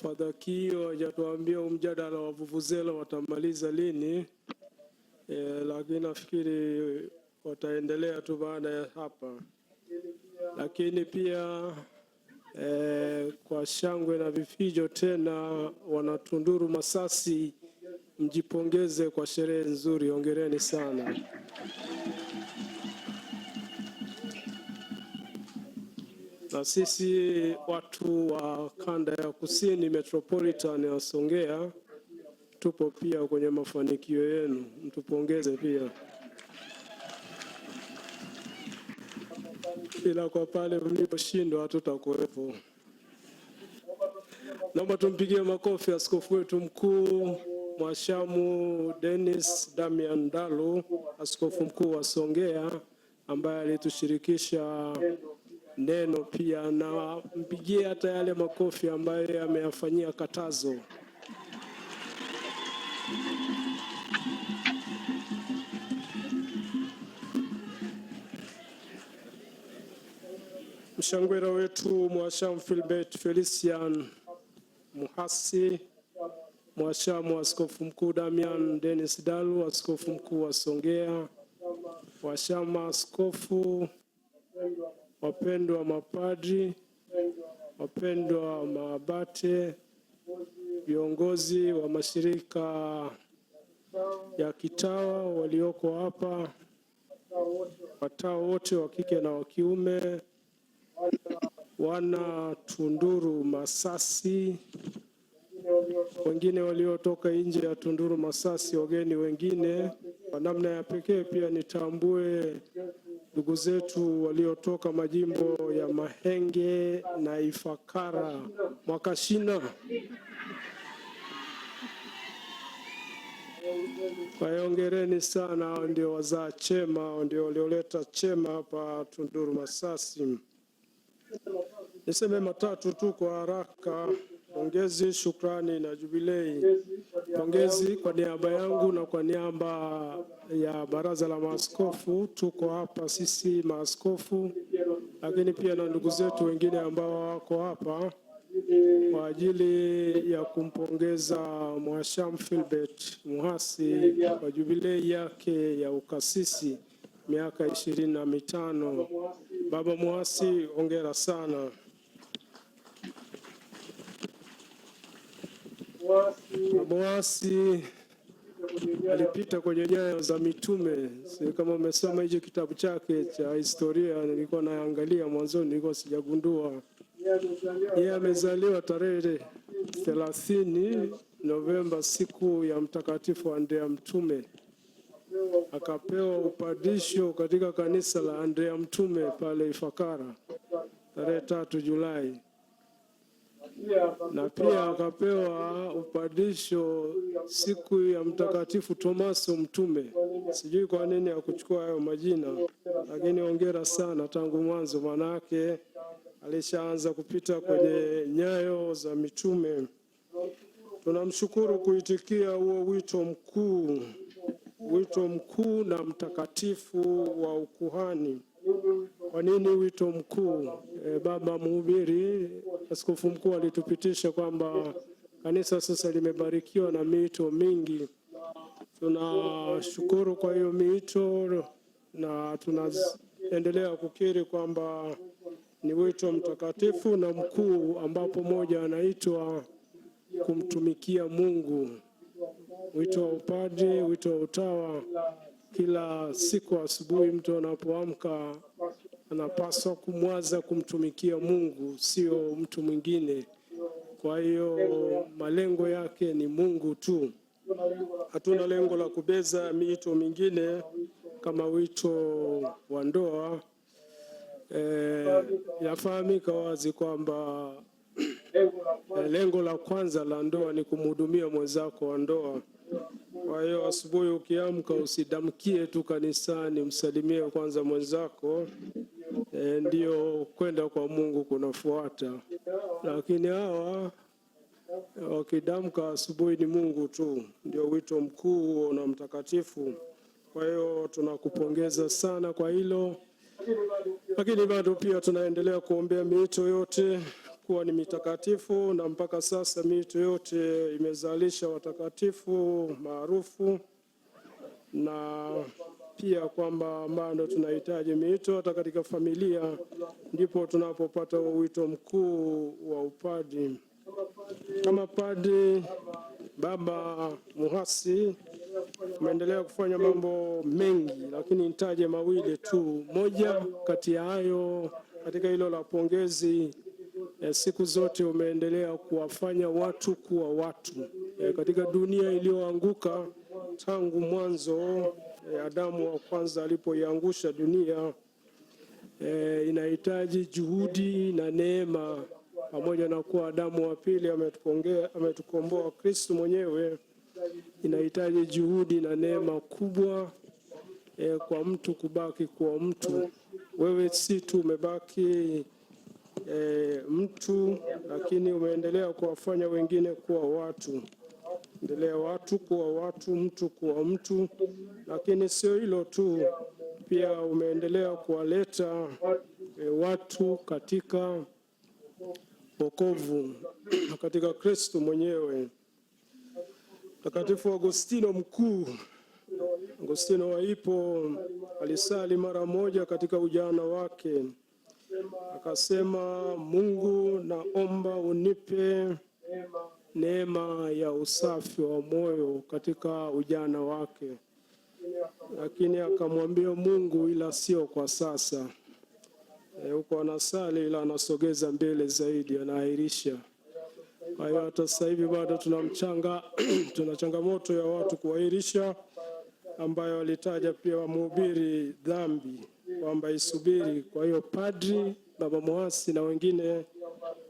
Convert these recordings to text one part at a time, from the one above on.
Father Kio hajatuambia mjadala wa vuvuzela watamaliza lini, lakini nafikiri wataendelea tu baada ya hapa. Lakini pia kwa shangwe na vifijo tena wanatunduru Masasi, mjipongeze kwa sherehe nzuri, hongereni sana. Na sisi watu wa kanda ya kusini metropolitan ya Songea tupo pia kwenye mafanikio yenu, mtupongeze pia. Ila kwa pale mliposhindwa hatutakuwepo. Naomba tumpigie makofi askofu wetu mkuu Mhashamu Dennis Damian Ndalu, askofu mkuu wa Songea, ambaye alitushirikisha neno pia, na mpigie hata yale makofi ambaye ameyafanyia katazo. Mshangwera wetu Mhashamu Philbert Felician Muhasi, Mhashamu askofu mkuu Damian Dennis Dalu, askofu mkuu wa Songea, Mhashamu askofu, wapendwa mapadri, wapendwa maabate, viongozi wa mashirika ya kitawa walioko hapa, watawa wote wa kike na wa kiume, wana Tunduru Masasi, wengine waliotoka nje ya Tunduru Masasi, wageni wengine. Kwa namna ya pekee pia nitambue ndugu zetu waliotoka majimbo ya Mahenge na Ifakara, Mwakashina. Kwa hiyo hongereni sana, ndio wazaa chema, ndio walioleta chema hapa Tunduru Masasi. Niseme matatu tu kwa haraka: pongezi, shukrani na jubilei. Pongezi kwa niaba yangu na kwa niaba ya Baraza la Maaskofu. Tuko hapa sisi maaskofu, lakini pia na ndugu zetu wengine ambao wako hapa kwa ajili ya kumpongeza Mhashamu Philbert Muhasi kwa jubilei yake ya ukasisi miaka 25. Baba Muhasi, hongera sana. Muhasi alipita kwenye nyayo za mitume. Kama umesoma hicho kitabu chake cha historia, nilikuwa naangalia mwanzoni, nilikuwa sijagundua. Yeye amezaliwa tarehe 30 Novemba, siku ya Mtakatifu Andrea Mtume. Akapewa upadisho katika kanisa la Andrea Mtume pale Ifakara tarehe 3 Julai. Na pia akapewa upadisho siku ya Mtakatifu Tomaso Mtume. Sijui kwa nini hakuchukua hayo majina, lakini hongera sana tangu mwanzo, manake alishaanza kupita kwenye nyayo za mitume. Tunamshukuru kuitikia huo wito mkuu na mtakatifu wa ukuhani. Kwa nini wito mkuu? Baba mhubiri, askofu mkuu alitupitisha kwamba kanisa sasa limebarikiwa na miito mingi. Tunashukuru kwa hiyo miito na tunaendelea kukiri kwamba ni wito mtakatifu na mkuu, ambapo moja anaitwa kumtumikia Mungu. Wito wa upadre, wito wa utawa, kila siku asubuhi mtu anapoamka anapaswa kumwaza kumtumikia Mungu, sio mtu mwingine. Kwa hiyo malengo yake ni Mungu tu. Hatuna lengo la kubeza miito mingine kama wito wa ndoa. Yafahamika wazi kwamba lengo la kwanza la ndoa ni kumhudumia mwenzako wa ndoa. Kwa hiyo asubuhi ukiamka usidamkie tu kanisani, msalimie kwanza mwenzako, ndio kwenda kwa Mungu kunafuata. Lakini hawa wakidamka asubuhi ni Mungu tu, ndio wito mkuu na mtakatifu. Kwa hiyo tunakupongeza sana kwa hilo. Lakini bado pia tunaendelea kuombea miito yote kuwa ni mitakatifu, na mpaka sasa mito yote imezalisha watakatifu maarufu, na pia kwamba bado tunahitaji mito hata katika familia, ndipo tunapopata wito mkuu wa upadri. Kama padri Baba Muhasi umeendelea kufanya mambo mengi, lakini nitaje mawili tu. Moja kati ya hayo, katika hilo la pongezi, siku zote umeendelea kuwafanya watu kuwa watu. Katika dunia iliyoanguka tangu mwanzo, Adamu wa kwanza alipoiangusha dunia, inahitaji juhudi na neema. Pamoja na kuwa Adamu wa pili ametukomboa Kristo mwenyewe, inahitaji juhudi na neema kubwa kwa mtu kubaki kuwa mtu. Wewe si tu umebaki mtu, lakini umeendelea kuwafanya wengine kuwa watu. Endelea watu kuwa watu, mtu kuwa mtu. Lakini sio hilo tu, pia umeendelea kuwaleta watu katika wokovu katika Kristo mwenyewe. Mtakatifu Agostino Mkuu, Agostino wa Hippo, alisali mara moja katika ujana wake, akasema, Mungu naomba unipe neema ya usafi wa moyo katika ujana wake. Lakini akamwambia Mungu, ila sio kwa sasa. Huko anasali ila anasogeza mbele zaidi, anaahirisha. Kwa hiyo hata sasa hivi bado tuna changamoto ya watu kuahirisha, ambayo walitaja pia wamhubiri dhambi kwamba isubiri. Kwa hiyo padri, Baba Muhasi na wengine,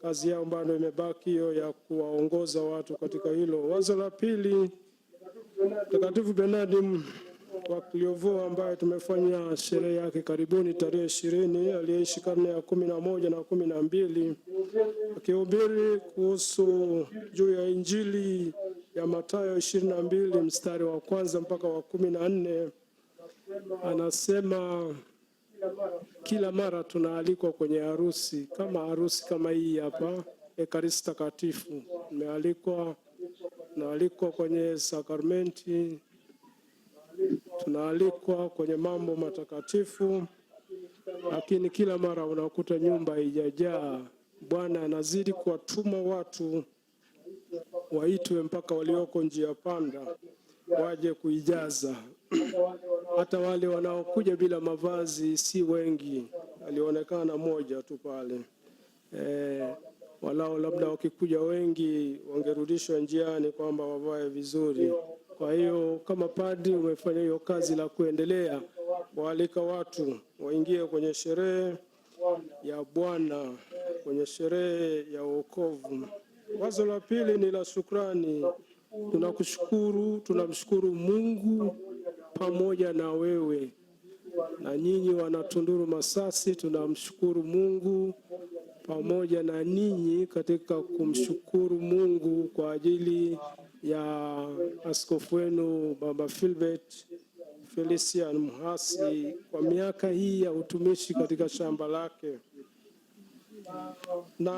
kazi yao bado imebaki hiyo ya kuwaongoza watu katika hilo. Wazo la pili, Mtakatifu Bernard wa Clairvaux, ambaye tumefanya sherehe yake karibuni tarehe 20, aliyeishi karne ya 11 na 12, akihubiri kuhusu juu ya Injili ya Mathayo 22 mstari wa 1 mpaka wa 14, anasema kila mara tunaalikwa kwenye harusi kama hii hapa, Ekaristi Takatifu. Tunaalikwa kwenye sakramenti, tunaalikwa kwenye mambo matakatifu, lakini kila mara unakuta nyumba haijajaa. Bwana anazidi kuwatuma watu waitwe mpaka walioko njia panda waje kuijaza. Hata wale wanaokuja bila mavazi si wengi, alionekana moja tu pale. Walao labda wakikuja wengi wangerudishwa njiani kwamba wavae vizuri. Kwa hiyo kama padri umefanya hiyo kazi la kuendelea kualika watu waingie kwenye sherehe ya Bwana, kwenye sherehe ya wokovu. Wazo la pili ni la shukrani. Tunamshukuru Mungu pamoja na wewe na nyinyi wana Tunduru Masasi, tunamshukuru Mungu pamoja na ninyi katika kumshukuru Mungu kwa ajili ya askofu wenu Baba Philbert Felician Muhasi kwa miaka hii ya utumishi katika shamba lake. Na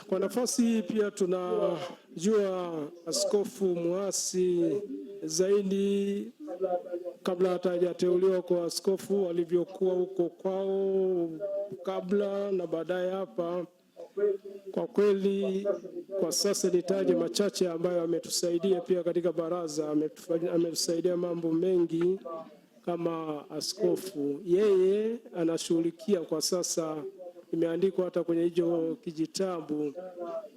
kwa nafasi hii pia tunajua Askofu Muhasi zaidi kabla hata hajateuliwa kwa askofu, alivyokuwa huko kwao kabla na baadaye hapa. Kwa kweli kwa sasa nitaje machache ambayo ametusaidia pia katika baraza. Ametusaidia mambo mengi kama askofu. Yeye anashughulikia kwa sasa, imeandikwa hata kwenye hicho kijitabu,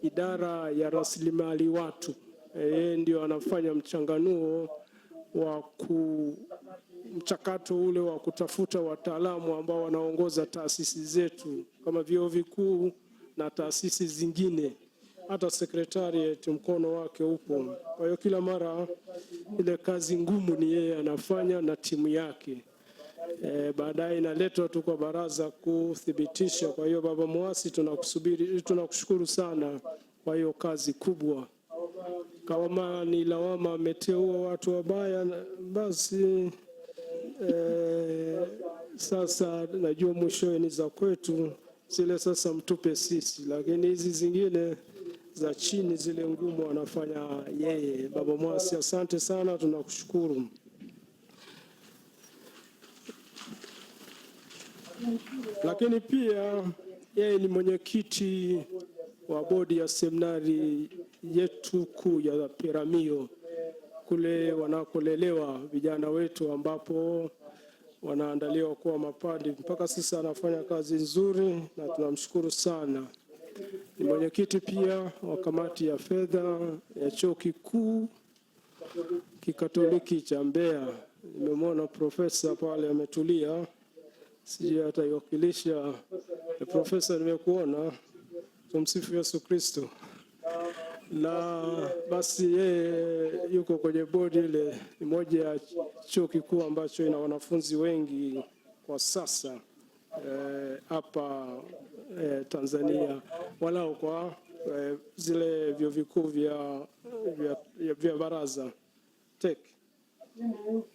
idara ya rasilimali watu. Yeye ndio anafanya mchanganuo wa mchakato ule wa kutafuta wataalamu ambao wanaongoza taasisi zetu kama vyuo vikuu na taasisi zingine. Hata secretariat mkono wake upo. Kwa hiyo kila mara ile kazi ngumu ni yeye anafanya na timu yake. Baadaye inaletwa tu kwa baraza kuthibitisha. Kwa hiyo Baba Muhasi, tunakushukuru sana kwa hiyo kazi kubwa. Kama ni lawama ameteua watu wabaya, basi sasa najua mwishowe ni za kwetu. zile sasa mtupe sisi, lakini hizi zingine za chini zile ngumu anafanya yeye. Baba Mwasi, asante sana, tunakushukuru. Lakini pia yeye ni mwenyekiti wa bodi ya seminari yetu kuu ya Peramiho, kule wanakolelewa vijana wetu, ambapo wanaandaliwa kuwa mapadi. Mpaka sasa anafanya kazi nzuri na tunamshukuru sana. Ni mwenyekiti pia wa kamati ya fedha ya chuo kikuu kikatoliki cha Mbeya. Nimemwona profesa pale ametulia, sijui ataiwakilisha. Profesa, nimekuona. Tumsifu Yesu Kristo. Na basi yeye yuko kwenye bodi ile, ni moja ya chuo kikuu ambacho ina wanafunzi wengi kwa sasa hapa Tanzania, walau kwa zile vyuo vikuu vya baraza TEC.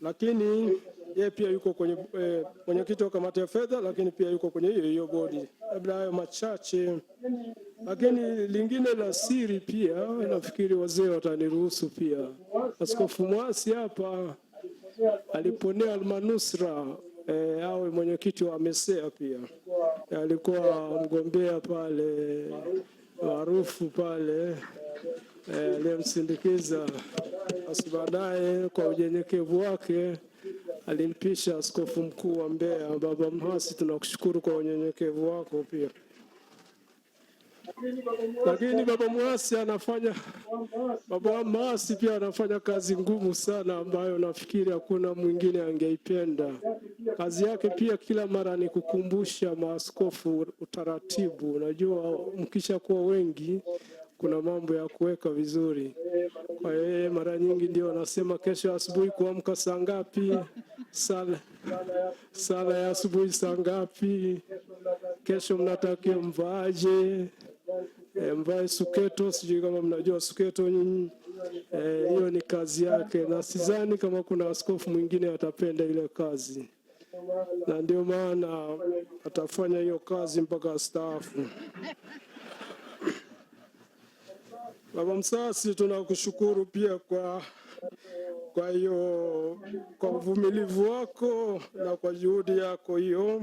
Lakini yeye pia yuko kwenye mwenyekiti wa kamati ya fedha, lakini pia yuko kwenye hiyo bodi. Labda hayo machache, lakini lingine la siri pia nafikiri wazee wataniruhusu pia. Askofu Mwasi hapa aliponea Almanusra awe mwenyekiti wa MESEA pia. Alikuwa mgombea pale maarufu pale, aliyemsindikiza. Basi baadaye kwa unyenyekevu wake alimpisha askofu mkuu wa Mbeya. Baba Mwasi, tunakushukuru kwa unyenyekevu wako pia. Lakini Baba Mwasi pia anafanya kazi ngumu sana, ambayo nafikiri hakuna mwingine angeipenda. Kazi yake pia kila mara ni kukumbusha maaskofu utaratibu. Unajua, mkisha kuwa wengi kuna mambo ya kuweka vizuri. Kwa hiyo mara nyingi ndio anasema kesho asubuhi kuamka saa ngapi, sala ya asubuhi saa ngapi, kesho mnatakiwa mvaaje, mvae suketo. Sijui kama mnajua suketo nyinyi. Hiyo ni kazi yake, na sidhani kama kuna askofu mwingine atapenda ile kazi, na ndio maana atafanya hiyo kazi mpaka astaafu. Baba Msasi, tunakushukuru pia kwa hiyo, kwa uvumilivu wako na kwa juhudi yako hiyo.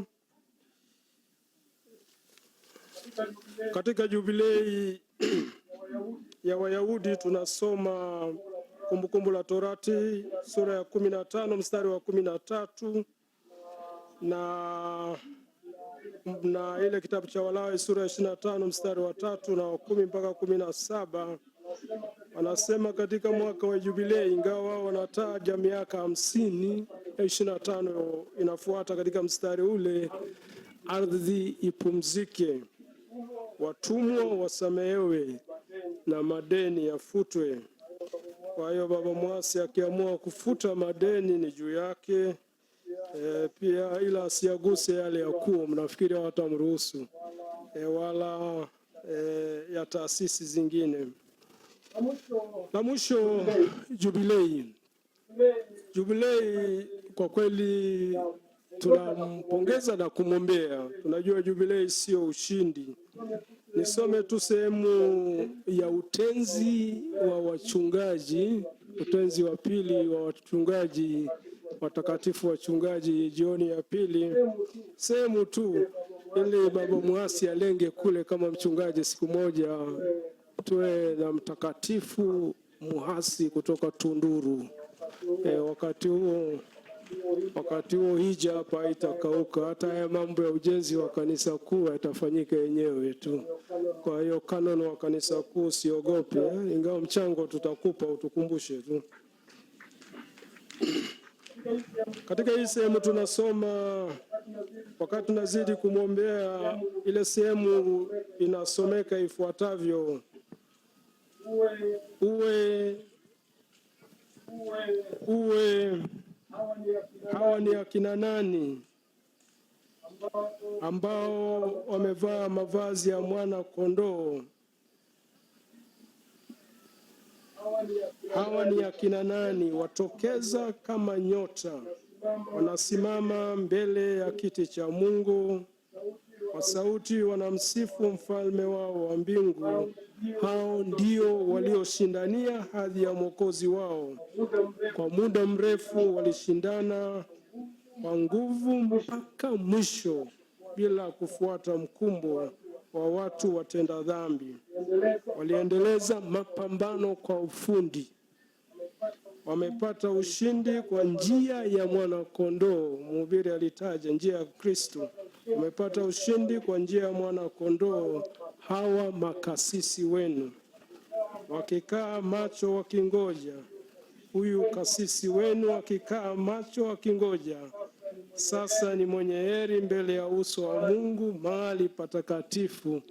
Katika jubilei ya Wayahudi tunasoma Kumbukumbu la Torati sura ya 15 mstari wa 13 na ile kitabu cha Walawi sura ya 25 mstari wa 3 na wa 10 mpaka 17. Wanasema katika mwaka wa jubilei, ingawa wao wanataja miaka 50, 25 inafuata katika mstari ule, ardhi ipumzike, watumwa wasamehewe na madeni yafutwe. Kwa hiyo Baba Mwasi akiamua kufuta madeni ni juu yake. Pia ila asiaguse yale ya kuo, mnafikiri hawatamruhusu wala ya taasisi zingine. Na mwisho jubilei kwa kweli tunampongeza na kumwombea. Tunajua jubilei sio ushindi. Nisome tu sehemu ya utenzi wa wachungaji, utenzi wa pili wa wachungaji watakatifu, wachungaji jioni ya pili, sehemu tu, ili Baba Mwasi alenge kule kama mchungaji. Siku moja tuwe na mtakatifu Muhasi kutoka Tunduru. Wakati huo hija hapa itakauka. Hata haya mambo ya ujenzi wa kanisa kuu yatafanyika yenyewe tu. Kwa hiyo kanon wa kanisa kuu siogope, ingawa mchango tutakupa, utukumbushe tu. Katika hii sehemu tunasoma, wakati tunazidi kumwombea, ile sehemu inasomeka ifuatavyo: uwe hawa ni akina nani ambao wamevaa mavazi ya mwana kondoo? Hawa ni akina nani? Watokeza kama nyota, wanasimama mbele ya kiti cha Mungu, Kwa sauti wanamsifu mfalme wao wa mbingu. Hao ndio walioshindania hadhi ya Mwokozi wao. Kwa muda mrefu walishindana kwa nguvu mpaka mwisho, bila kufuata mkumbo wa watu watenda dhambi. Waliendeleza mapambano kwa ufundi. Wamepata ushindi kwa njia ya mwana kondoo. Mhubiri alitaja njia ya Kristo. Wamepata ushindi kwa njia ya mwana kondoo. Hawa makasisi wenu wakikaa macho wakingoja. Huyu kasisi wenu akikaa macho akingoja. Sasa ni mwenye heri mbele ya uso wa Mungu mahali patakatifu.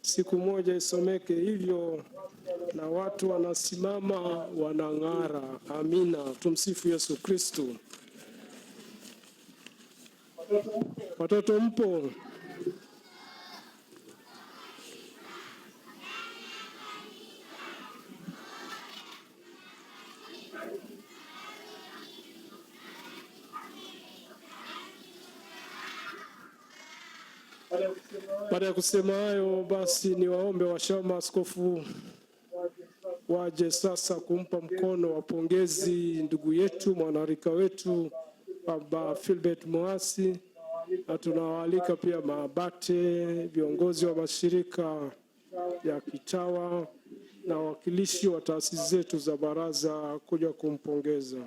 Siku moja isomeke hivyo na watu wanasimama wanang'ara. Amina. Tumsifu Yesu Kristo. Watoto mpo? Baada ya kusema hayo, basi ni waombe washama askofu waje sasa kumpa mkono wa pongezi ndugu yetu mwanarika wetu Baba Philbert Mwasi, na tunawaalika pia maabate, viongozi wa mashirika ya kitawa na wawakilishi wa taasisi zetu za baraza kuja kumpongeza.